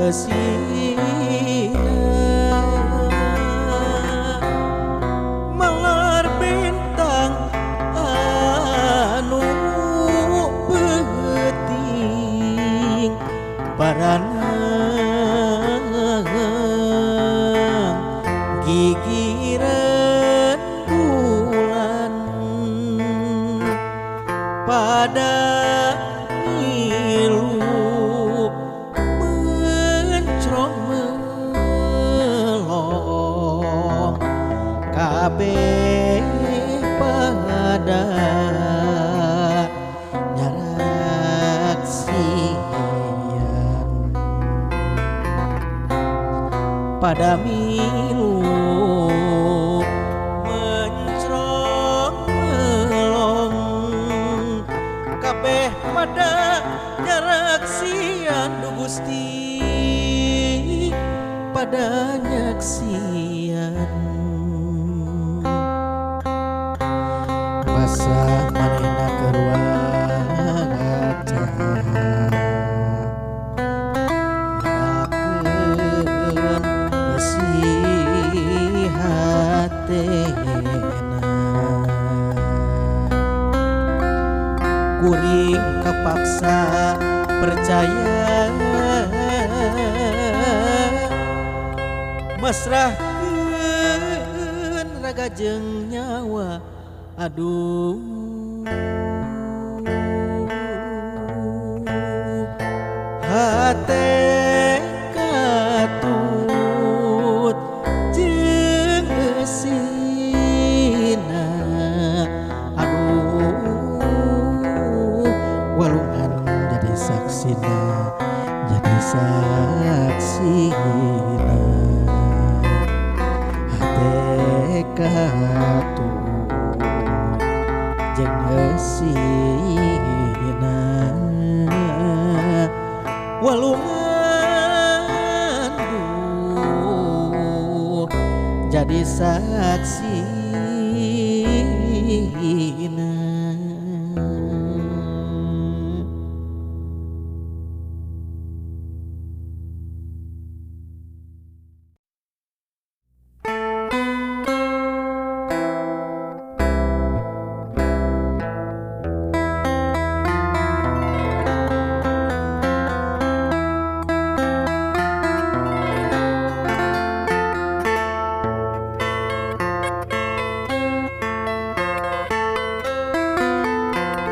Esina malar bintang anu peuting paranang gigireun bulan pada ngilu mencrong melong kabeh pada nyaraksian pada milu mencrong melong kabeh pada nyaraksian Du Gusti pada nyaksian masa manehna keur waca ngakeun si hatena kuring kepaksa percaya masrahkeun raga jeung nyawa aduh hate katut jeung eusina aduh walungan jadi saksina jadi saksina hate katut jeung eusina walungan duh jadi saksi